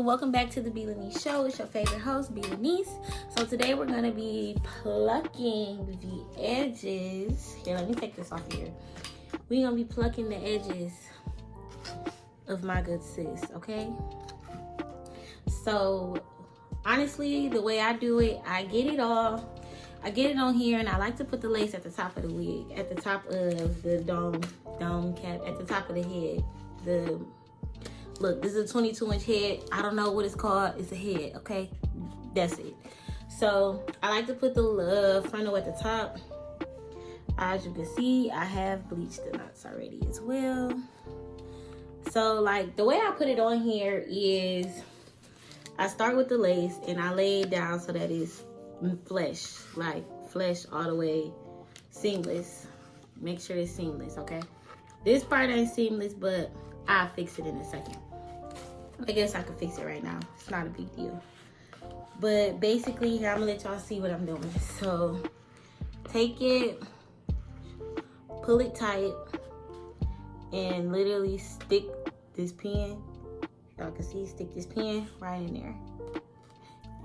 welcome back to the B. Lanice Show. It's your favorite host, B. Lanice. So today we're going to be plucking the edges. Here, let me take this off here. We're going to be plucking the edges of my good sis, okay? So, honestly, the way I do it, I get it all. I get it on here, and I like to put the lace at the top of the wig, at the top of the dome cap, at the top of the head. Look, this is a 22-inch head. I don't know what it's called. It's a head, okay? That's it. So, I like to put the frontal at the top. As you can see, I have bleached the knots already as well. So, like, the way I put it on here is I start with the lace, and I lay it down so that it's flesh, like flesh all the way, seamless. Make sure it's seamless, okay? This part ain't seamless, but I'll fix it in a second. I guess I can fix it right now. It's not a big deal. But basically, here, I'm gonna let y'all see what I'm doing. So, take it, pull it tight, and literally stick this pin. Y'all can see, stick this pin right in there.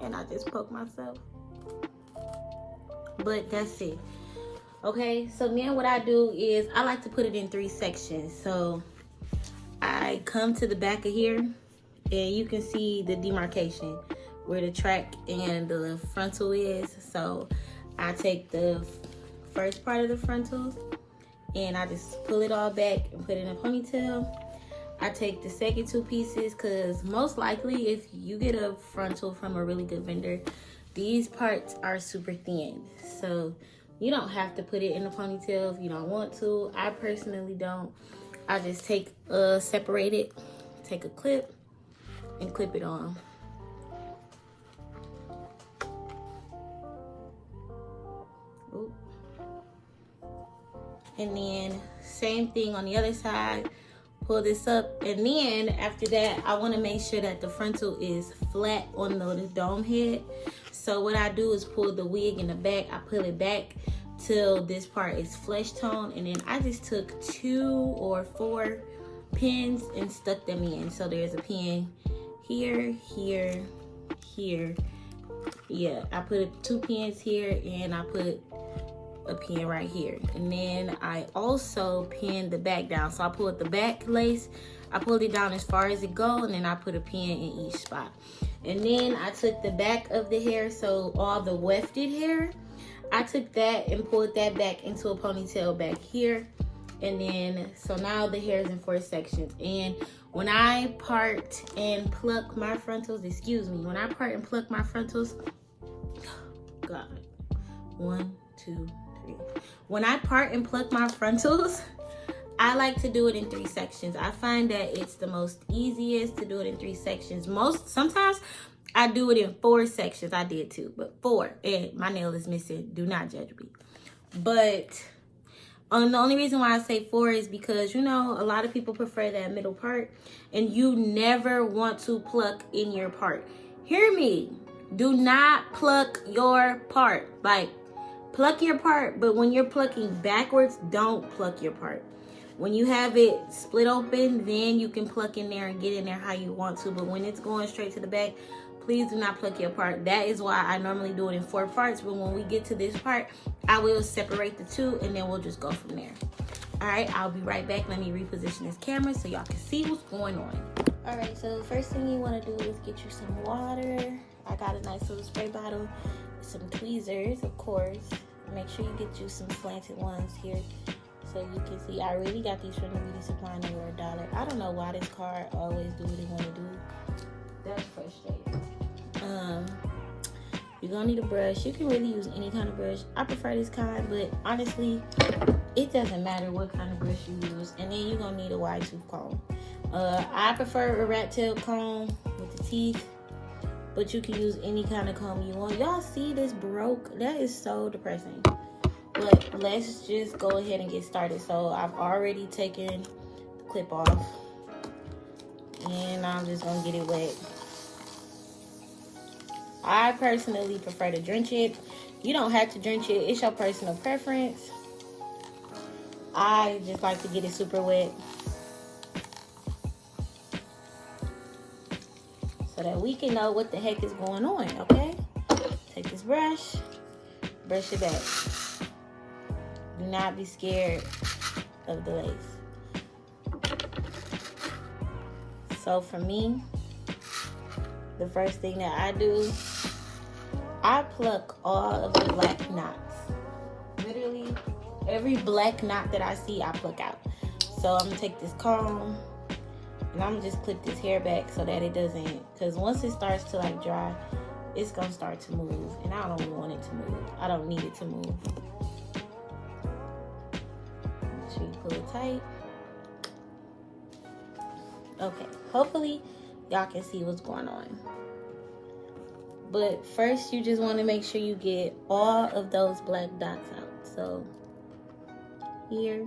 And I just poke myself. But that's it. Okay, so then what I do is I like to put it in 3 sections. So I come to the back of here, and you can see the demarcation where the track and the frontal is. So I take the first part of the frontal and I just pull it all back and put it in a ponytail. I take the second 2 pieces because most likely if you get a frontal from a really good vendor, these parts are super thin. So you don't have to put it in a ponytail if you don't want to. I personally don't. I just separate it, take a clip, and clip it on. Ooh. And then same thing on the other side. Pull this up, and then after that, I want to make sure that the frontal is flat on the dome head. So what I do is pull the wig in the back. I pull it back till this part is flesh tone, and then I just took 2 or 4 pins and stuck them in. So there's a pin here, here, here. Yeah, I put 2 pins here, and I put a pin right here. And then I also pinned the back down. So I pulled the back lace, I pulled it down as far as it go, and then I put a pin in each spot. And then I took the back of the hair, so all the wefted hair, I took that and pulled that back into a ponytail back here. And then, so now the hair is in 4 sections. And when I part and pluck my frontals, when I part and pluck my frontals, God, 1, 2, 3. When I part and pluck my frontals, I like to do it in 3 sections. I find that it's the most easiest to do it in 3 sections. Sometimes I do it in 4 sections. I did too, but 4. And my nail is missing. Do not judge me. But the only reason why I say 4 is because, you know, a lot of people prefer that middle part, and you never want to pluck in your part. Hear me. Do not pluck your part. Like, pluck your part, but when you're plucking backwards, don't pluck your part. When you have it split open, then you can pluck in there and get in there how you want to. But when it's going straight to the back, please do not pluck your part. That is why I normally do it in 4 parts. But when we get to this part, I will separate the 2, and then we'll just go from there. All right, I'll be right back. Let me reposition this camera so y'all can see what's going on. All right, so the first thing you want to do is get you some water. I got a nice little spray bottle with some tweezers, of course. Make sure you get you some slanted ones here so you can see. I really got these from the beauty supply, and they were $1. I don't know why this card always do what they want to do. That's frustrating. You're gonna need a brush. You can really use any kind of brush. I prefer this kind, but honestly, it doesn't matter what kind of brush you use. And then you're gonna need a wide tooth comb. I prefer a rat tail comb with the teeth, but you can use any kind of comb you want. Y'all see this broke? That is so depressing. But let's just go ahead and get started. So I've already taken the clip off, and I'm just gonna get it wet. I personally prefer to drench it. You don't have to drench it. It's your personal preference. I just like to get it super wet. so that we can know what the heck is going on, okay? Take this brush it back. Do not be scared of the lace. So for me, the first thing that I do, I pluck all of the black knots. Literally, every black knot that I see, I pluck out. So I'm gonna take this comb and I'm gonna just clip this hair back so that it doesn't, because once it starts to like dry, it's gonna start to move, and I don't want it to move. I don't need it to move. Make sure you pull it tight. Okay, hopefully y'all can see what's going on. But first, you just want to make sure you get all of those black dots out. So here.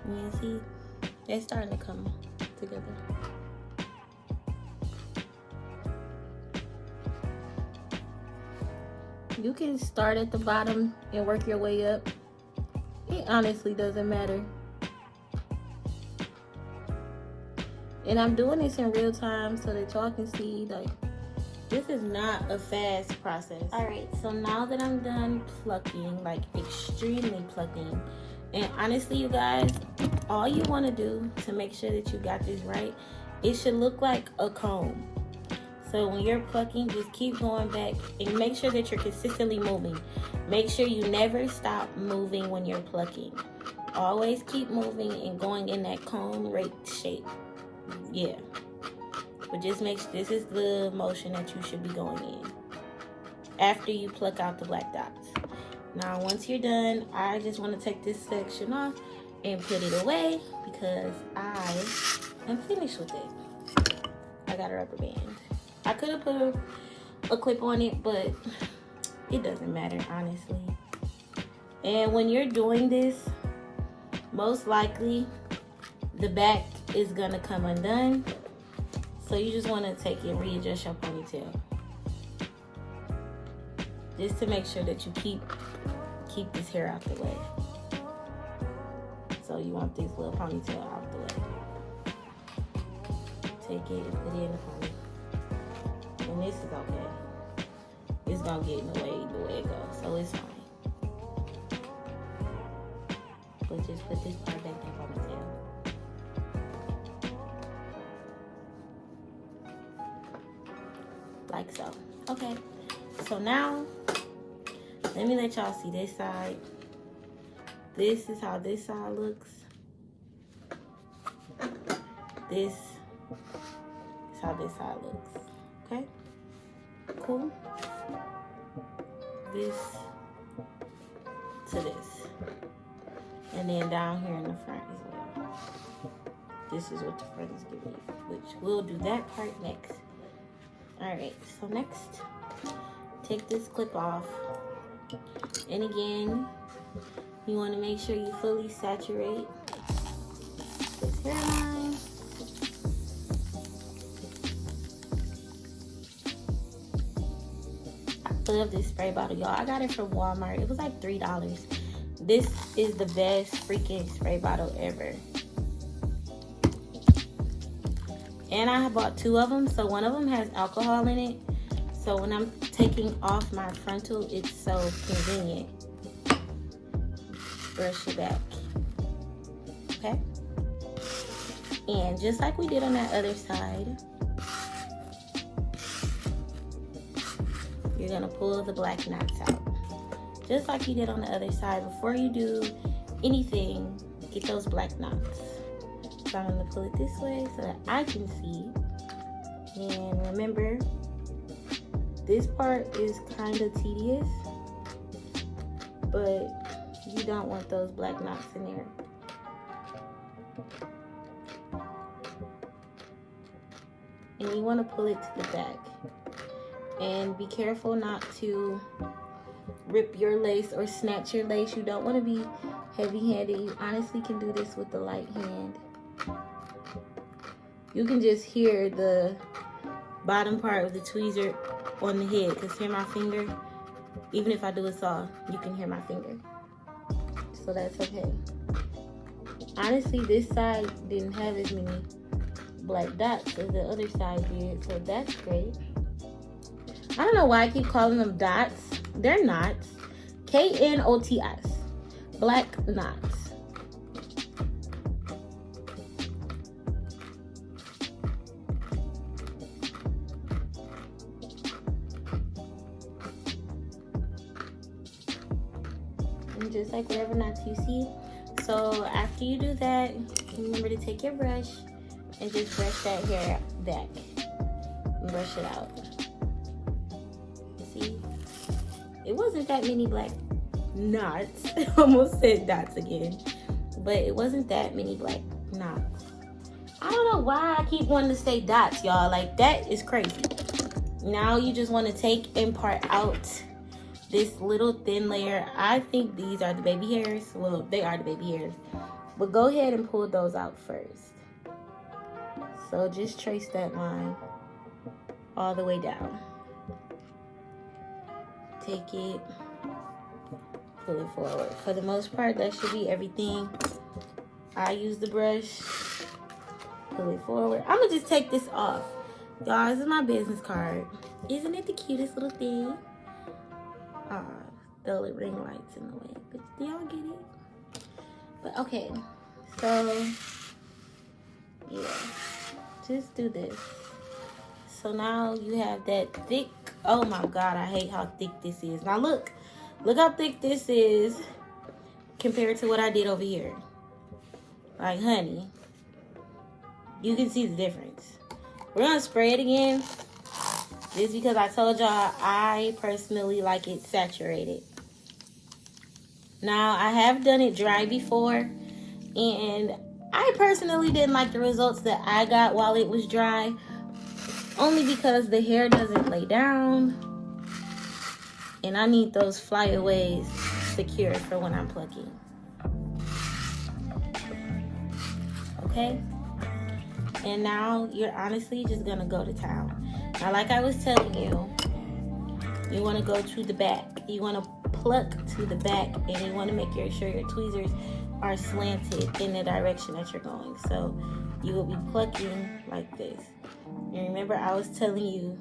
You see, they're starting to come together. You can start at the bottom and work your way up. It honestly doesn't matter. And I'm doing this in real time so that y'all can see, like, this is not a fast process. All right, so now that I'm done plucking, like extremely plucking, and honestly, you guys, all you want to do to make sure that you got this right, it should look like a comb. So when you're plucking, just keep going back and make sure that you're consistently moving. Make sure you never stop moving when you're plucking. Always keep moving and going in that comb rake shape. Yeah. But just make sure this is the motion that you should be going in after you pluck out the black dots. Now, once you're done, I just want to take this section off and put it away because I am finished with it. I got a rubber band. I could have put a clip on it, but it doesn't matter, honestly. And when you're doing this, most likely the back is gonna come undone. So you just want to take it, readjust your ponytail, just to make sure that you keep this hair out the way. So you want this little ponytail out the way. Take it and put it in the pony. And this is okay. It's gonna get in the way it goes, so it's fine. But just put this part back in the ponytail. Like so. Okay, so now let me let y'all see this side. This is how this side looks. This is how this side looks. Okay, cool. This to this, and then down here in the front as well. This is what the front is giving you, which we'll do that part next. Alright, so next, take this clip off. And again, you want to make sure you fully saturate this hairline. I love this spray bottle, y'all. I got it from Walmart. It was like $3. This is the best freaking spray bottle ever. And I bought 2 of them, so one of them has alcohol in it. So when I'm taking off my frontal, it's so convenient. Brush it back. Okay? And just like we did on that other side, you're gonna pull the black knots out. Just like you did on the other side. Before you do anything, get those black knots. So I'm going to pull it this way so that I can see. And remember, this part is kind of tedious, but you don't want those black knots in there. And you want to pull it to the back. And be careful not to rip your lace or snatch your lace. You don't want to be heavy-handed. You honestly can do this with the light hand. You can just hear the bottom part of the tweezer on the head, because hear my finger, Even if I do it soft, you can hear my finger. So that's okay. Honestly, this side didn't have as many black dots as the other side did, so that's great. I don't know why I keep calling them dots. They're knots. K-N-O-T-S. Black knots. And just like whatever knots you see. So after you do that, remember to take your brush and just brush that hair back. And brush it out. See? It wasn't that many black knots. Almost said dots again. But it wasn't that many black knots. I don't know why I keep wanting to say dots, y'all. Like, that is crazy. Now you just want to take and part out this little thin layer. I think these are the baby hairs. Well, they are the baby hairs. But go ahead and pull those out first. So just trace that line all the way down. Take it, pull it forward. For the most part, that should be everything. I use the brush, pull it forward. I'm gonna just take this off. Y'all, this is my business card. Isn't it the cutest little thing? The ring lights in the way, but do y'all get it? But okay, so yeah, just do this. So now you have that thick, oh my God, I hate how thick this is. Now look how thick this is compared to what I did over here. Like, honey, you can see the difference. We're gonna spray it again. Just because I told y'all I personally like it saturated. Now, I have done it dry before, and I personally didn't like the results that I got while it was dry, only because the hair doesn't lay down, and I need those flyaways secured for when I'm plucking. Okay? And now you're honestly just gonna go to town. Now, like I was telling you, you want to go to the back. You want to pluck to the back, and you want to make sure your tweezers are slanted in the direction that you're going. So you will be plucking like this. And remember, I was telling you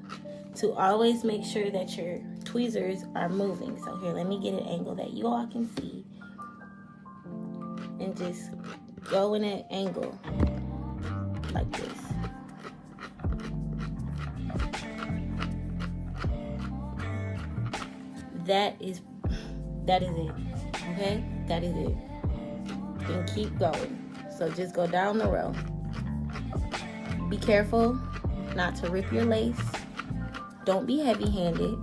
to always make sure that your tweezers are moving. So here, let me get an angle that you all can see. And just go in an angle like this. That is it, okay? That is it. And keep going. So just go down the row. Be careful not to rip your lace. Don't be heavy-handed.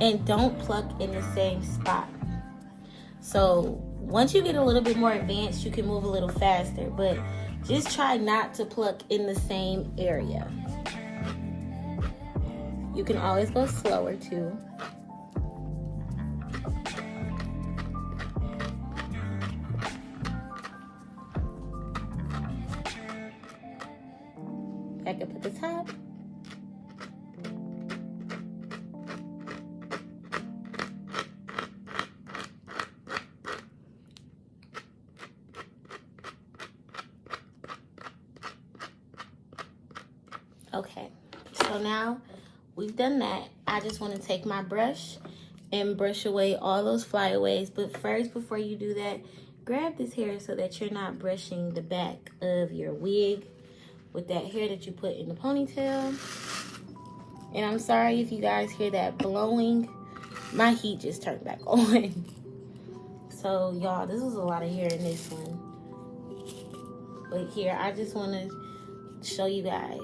And don't pluck in the same spot. So once you get a little bit more advanced, you can move a little faster, but just try not to pluck in the same area. You can always go slower too. Back up at the top. Okay, so now we've done that. I just want to take my brush and brush away all those flyaways. But first, before you do that, grab this hair so that you're not brushing the back of your wig with that hair that you put in the ponytail. And I'm sorry if you guys hear that blowing. My heat just turned back on. So, y'all, this is a lot of hair in this one. But here, I just want to show you guys.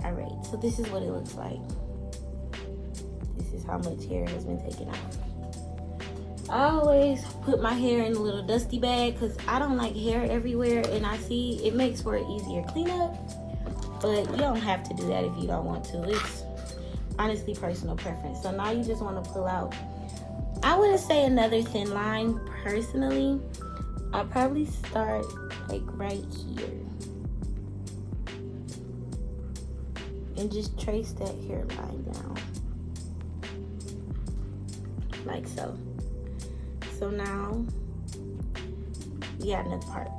All right, so this is what it looks like. This is how much hair has been taken out. I always put my hair in a little dusty bag because I don't like hair everywhere, and I see it makes for an easier cleanup. But you don't have to do that if you don't want to. It's honestly personal preference. So now you just want to pull out, I wouldn't say another thin line personally. I'll probably start like right here. and just trace that hairline down. Like so. So now we got another part.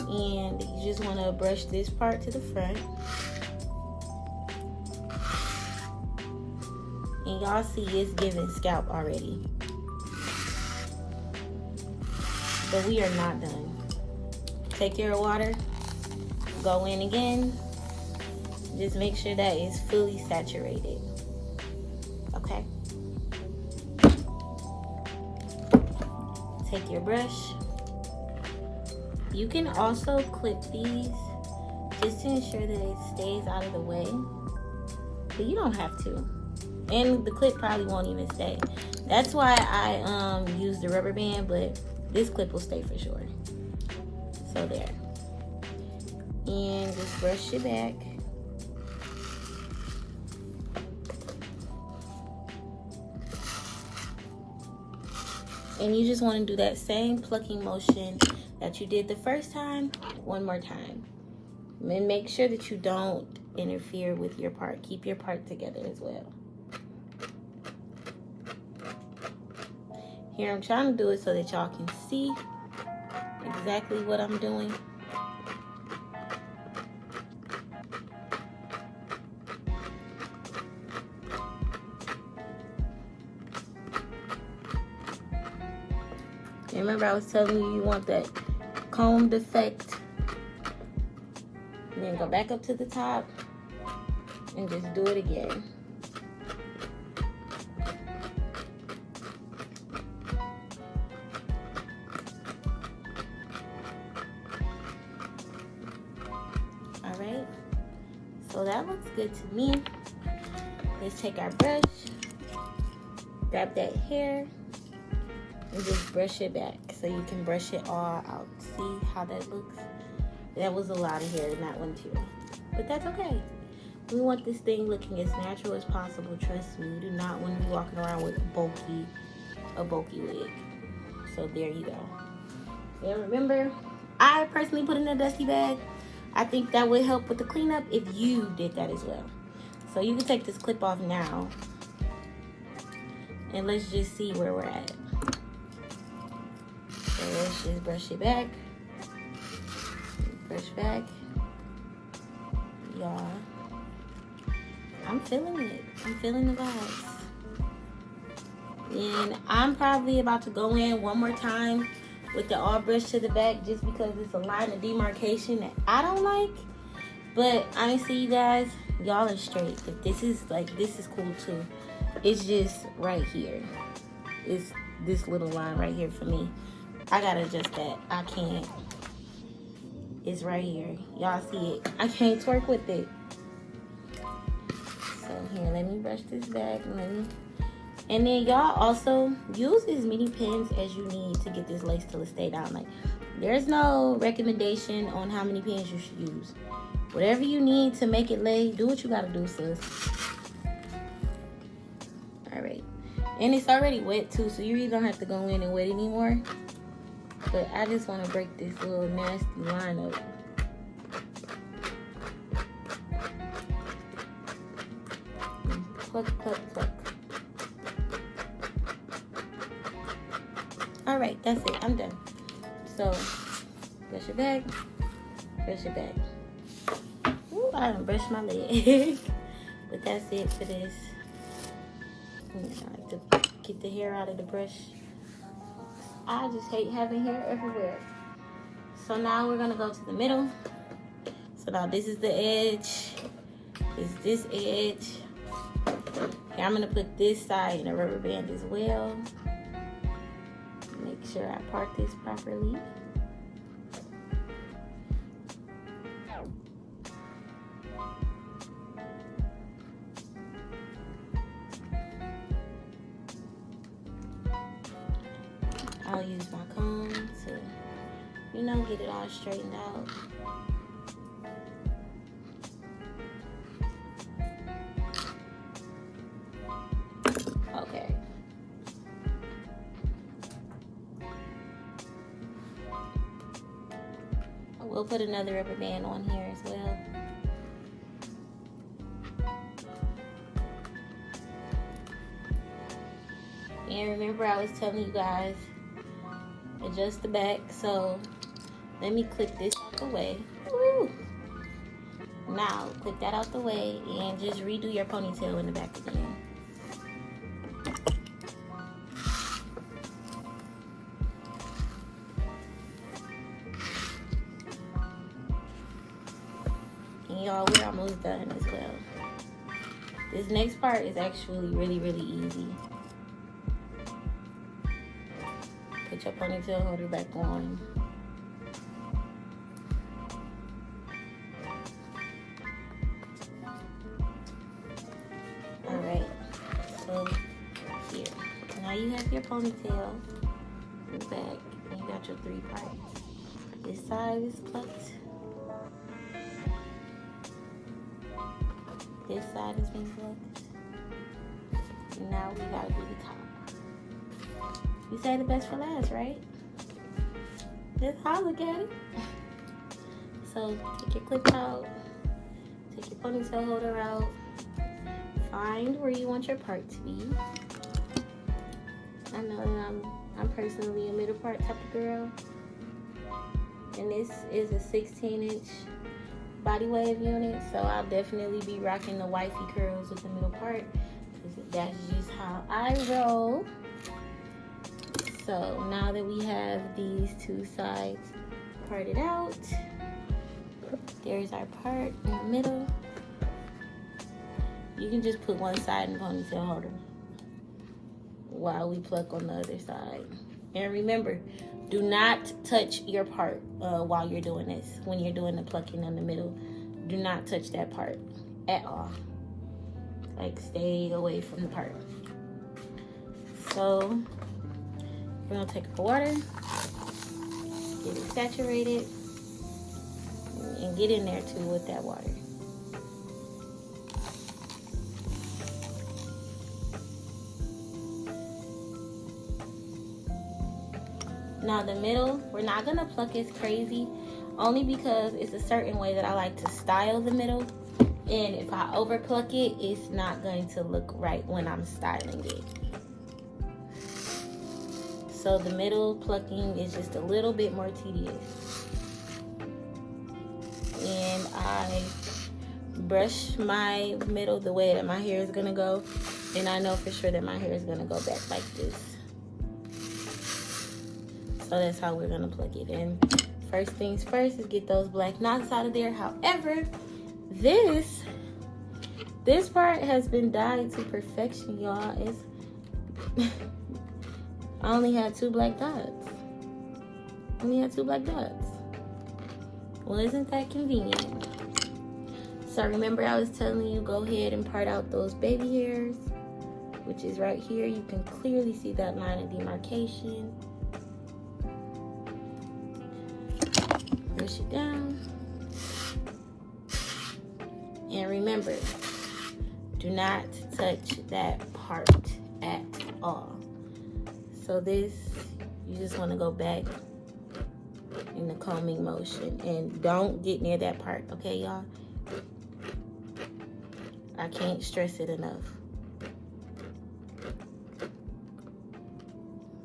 And you just want to brush this part to the front. And y'all see it's giving scalp already. But we are not done. Take your water, go in again. Just make sure that it's fully saturated. Okay? Take your brush. You can also clip these just to ensure that it stays out of the way. But you don't have to. And the clip probably won't even stay. That's why I use the rubber band, but this clip will stay for sure. So there. And just brush it back. And you just want to do that same plucking motion that you did the first time, one more time. And make sure that you don't interfere with your part. Keep your part together as well. Here, I'm trying to do it so that y'all can see exactly what I'm doing. And remember I was telling you want that combed effect. And then go back up to the top and just do it again. Alright, so that looks good to me. Let's take our brush, grab that hair, and just brush it back so you can brush it all out. See how that looks? That was a lot of hair in that one too. But that's okay. We want this thing looking as natural as possible. Trust me, you do not want to be walking around with a bulky wig. So there you go. And remember, I personally put in a dusty bag. I think that would help with the cleanup if you did that as well. So you can take this clip off now. And let's just see where we're at. So let's just brush it back. Brush back. Y'all. I'm feeling it. I'm feeling the vibes. And I'm probably about to go in one more time with the all brush to the back just because it's a line of demarcation that I don't like. But honestly, you guys, y'all are straight. If this is cool too. It's just right here. It's this little line right here for me. I gotta adjust that. I can't. It's right here. Y'all see it. I can't twerk with it. So here, let me brush this back. And then y'all also use as many pins as you need to get this lace till it stay down. Like, there's no recommendation on how many pins you should use. Whatever you need to make it lay, do what you gotta do, sis. Alright. And it's already wet too, so you really don't have to go in and wet anymore. But I just want to break this little nasty line up. Pluck, pluck, pluck. Alright, that's it. I'm done. So, brush it back. Brush it back. Ooh, I done brushed my leg. But that's it for this. I like to get the hair out of the brush. I just hate having hair everywhere. So now we're gonna go to the middle. So now this is the edge. This edge. Okay, I'm gonna put this side in a rubber band as well. Make sure I part this properly. I'll use my comb to, you know, get it all straightened out. Okay. I will put another rubber band on here as well. And remember, I was telling you guys, adjust the back. So let me clip this out the way. Woo! Now clip that out the way and just redo your ponytail in the back again. And y'all, we're almost done as well. This next part is actually really, really easy. Put your ponytail holder back on. Alright, so here. Now you have your ponytail in the back, and you got your 3 parts. This side is plucked. This side has been plucked. And now we gotta do the top. You said the best for last, right? Just how I look at it. So take your clip out, take your ponytail holder out, find where you want your part to be. I know that I'm personally a middle part type of girl, and this is a 16-inch body wave unit, so I'll definitely be rocking the wifey curls with the middle part, because that's just how I roll. So now that we have these 2 sides parted out, there's our part in the middle. You can just put one side in the ponytail holder while we pluck on the other side. And remember, do not touch your part while you're doing this. When you're doing the plucking in the middle, do not touch that part at all. Like, stay away from the part. So we're gonna take our water, get it saturated, and get in there too with that water. Now the middle, we're not gonna pluck as crazy, only because it's a certain way that I like to style the middle. And if I over pluck it, it's not going to look right when I'm styling it. So the middle plucking is just a little bit more tedious. And I brush my middle the way that my hair is gonna go. And I know for sure that my hair is gonna go back like this. So that's how we're gonna pluck it. And first things first is get those black knots out of there. However, this part has been dyed to perfection, y'all. It's I only had 2 black dots. Well, isn't that convenient? So remember, I was telling you, go ahead and part out those baby hairs, which is right here. You can clearly see that line of demarcation. Push it down. And remember, do not touch that part at all. So this, you just want to go back in the combing motion and don't get near that part, okay, y'all? I can't stress it enough.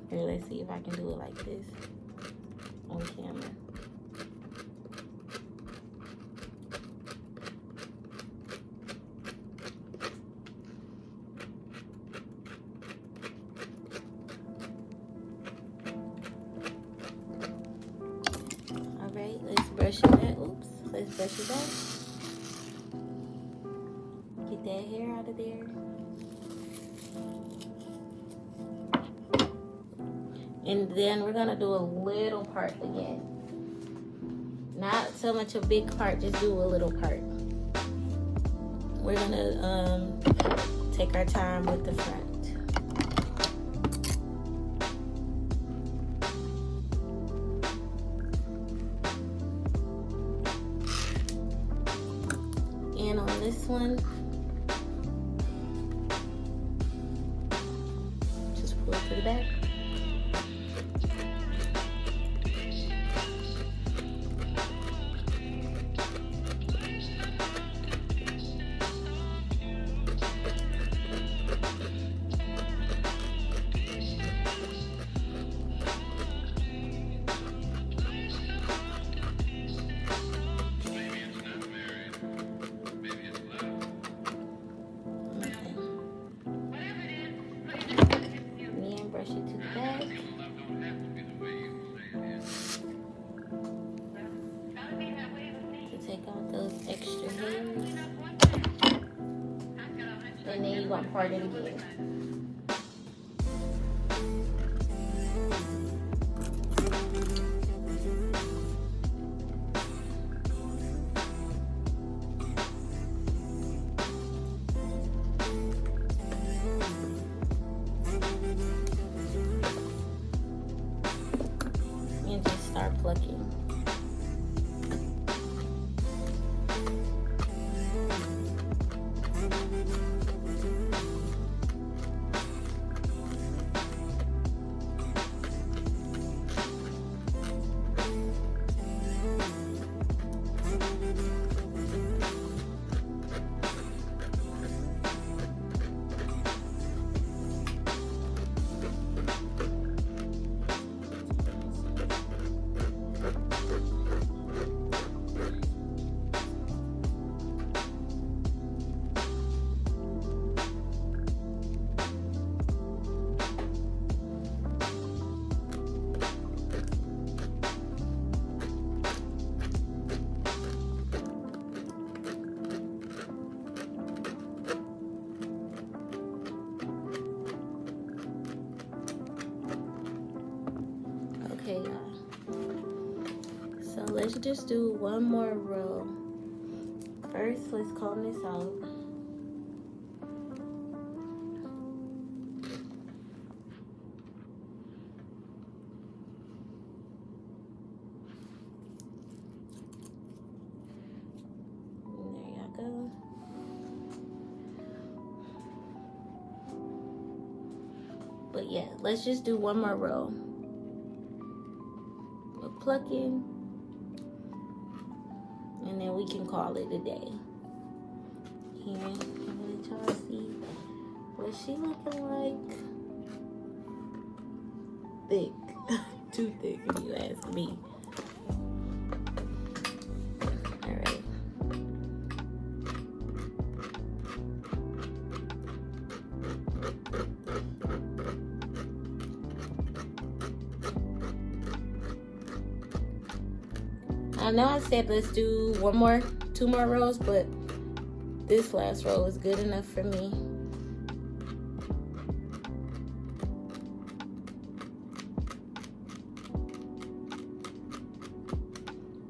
Here, let's see if I can do it like this on camera. Let's brush it back. Get that hair out of there. And then we're gonna do a little part again. Not so much a big part, just do a little part. We're gonna take our time with the front. And on this one, just pull it to the back. gonna part it again. And just start plucking. Okay, y'all. So let's just do one more row. First, let's comb this out. There y'all go. But yeah, let's just do one more row. Plucking, and then we can call it a day. Here, I'm gonna try to see what she looking like. Thick, too thick if you ask me. All right. I know I said let's do two more rows, but this last row is good enough for me.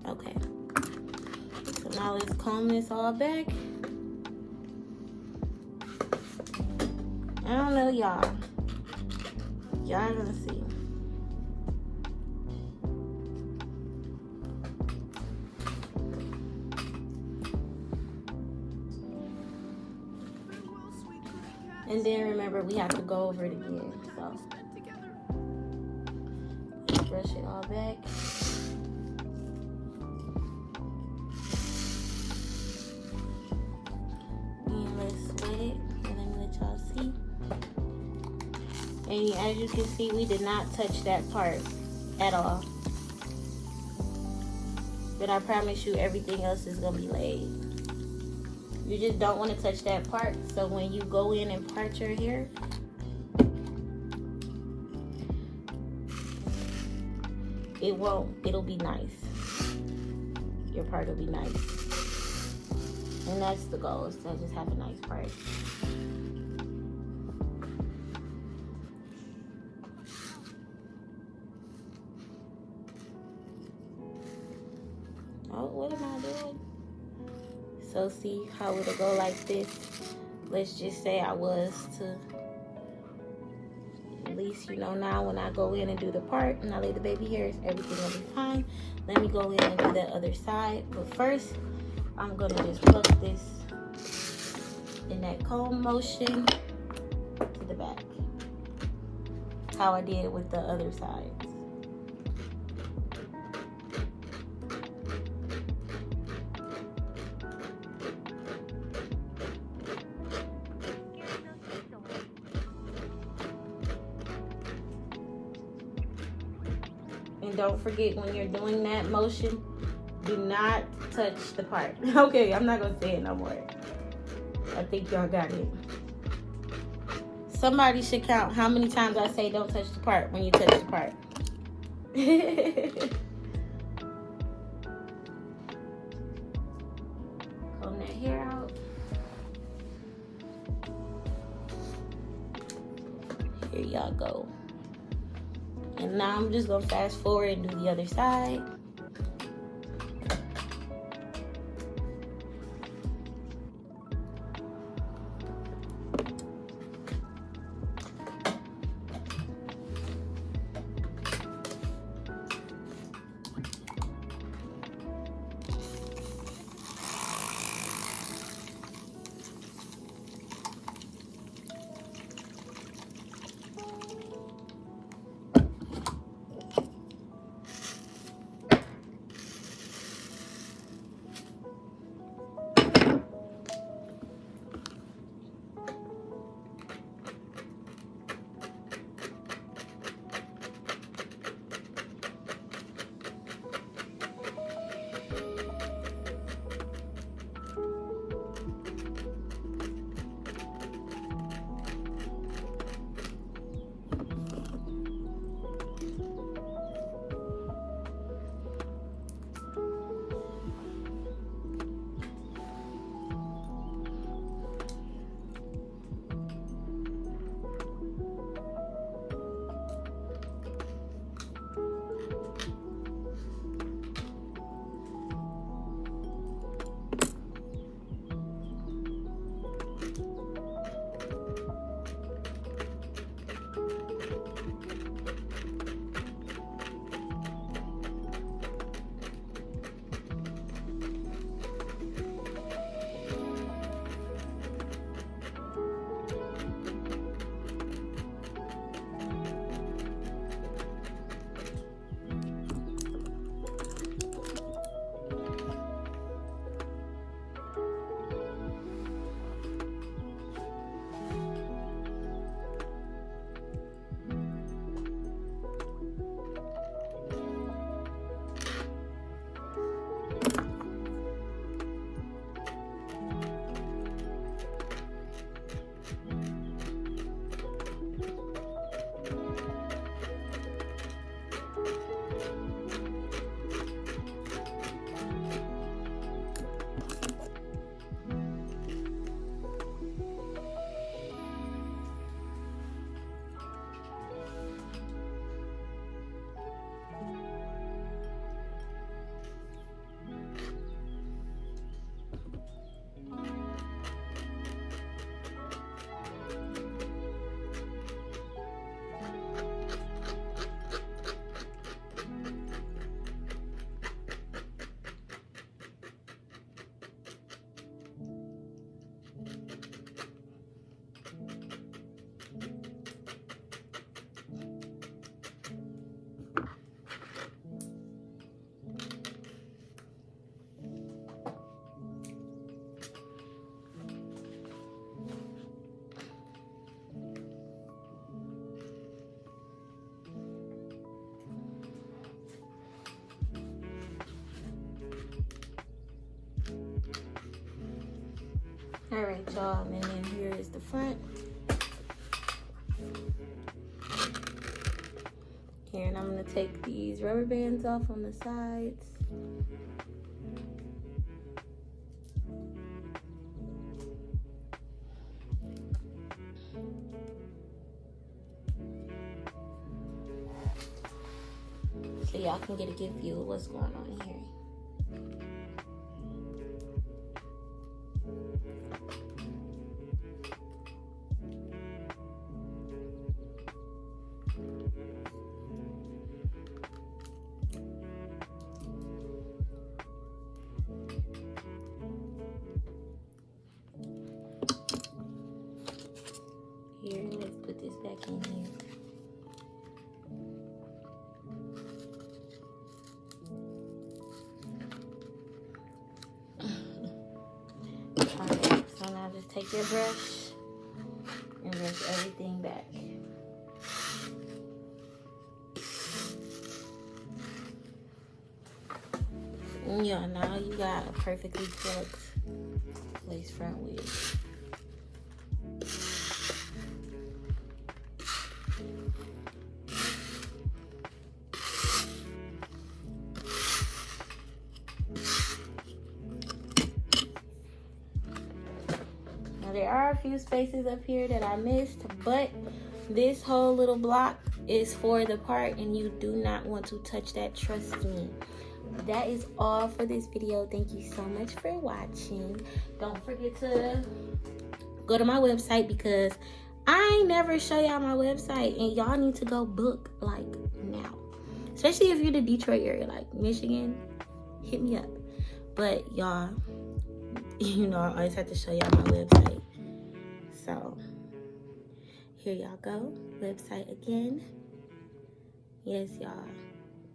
Okay, so now let's comb this all back. I don't know, y'all. Y'all gonna see. And then remember, we have to go over it again. So brush it all back. And let's wet it. And let me let y'all see. And as you can see, we did not touch that part at all. But I promise you, everything else is gonna be laid. You just don't want to touch that part, so when you go in and part your hair, it'll be nice. Your part will be nice. And that's the goal, is to just have a nice part. Oh, what am I doing? So see how it'll go like this. Let's just say I was to, at least you know now when I go in and do the part and I lay the baby hairs, everything will be fine. Let me go in and do the other side. But first, I'm gonna just pluck this in that comb motion to the back. How I did with the other sides. And don't forget, when you're doing that motion, do not touch the part. Okay, I'm not gonna say it no more. I think y'all got it. Somebody should count how many times I say don't touch the part when you touch the part. Comb that hair out. I go. And now I'm just gonna fast forward and do the other side. All right, y'all, and then here is the front. Here, and I'm gonna take these rubber bands off on the sides. So y'all can get a good view of what's going on here. Here, let's put this back in here. Alright, so now just take your brush and brush everything back. Yeah, now you got a perfectly plucked lace front wig. Now there are a few spaces up here that I missed, but this whole little block is for the part, and you do not want to touch that, trust me. That is all for this video. Thank you so much for watching. Don't forget to go to my website, because I ain't never show y'all my website, and y'all need to go book like now, especially if you're the Detroit area, like Michigan. Hit me up. But y'all, you know, I always have to show y'all my website. So here y'all go, website again. Yes, y'all.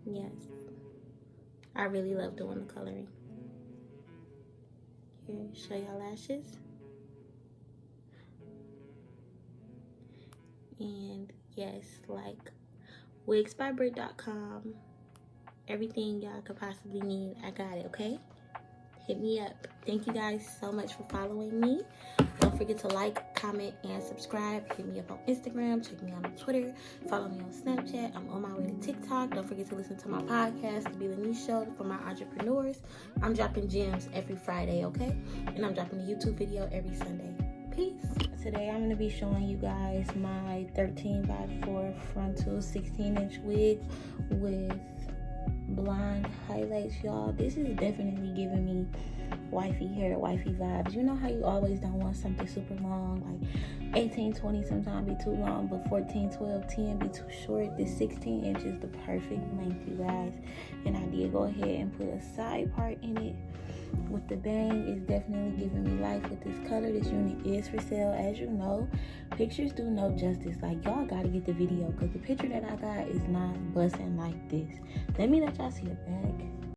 Yes, I really love doing the coloring. Here, show y'all lashes. And yes, like wigsbybritt.com. Everything y'all could possibly need, I got it, okay? Hit me up. Thank you guys so much for following me. Don't forget to like, comment, and subscribe. Hit me up on Instagram. Check me out on Twitter. Follow me on Snapchat. I'm on my way to TikTok. Don't forget to listen to my podcast, To Be the New Show for my entrepreneurs. I'm dropping gems every Friday, okay? And I'm dropping a YouTube video every Sunday. Peace. Today I'm going to be showing you guys my 13x4 frontal 16-inch wig with blonde highlights, y'all. This is definitely giving me wifey hair, wifey vibes. You know how you always don't want something super long, like 18-20 sometimes be too long, but 14-12-10 be too short. This 16 inch is the perfect length, you guys. And I did go ahead and put a side part in it with the bang. Is definitely giving me life with this color. This unit is for sale. As you know, pictures do no justice. Like, y'all gotta get the video, because the picture that I got is not busting like this. Let me let y'all see the back.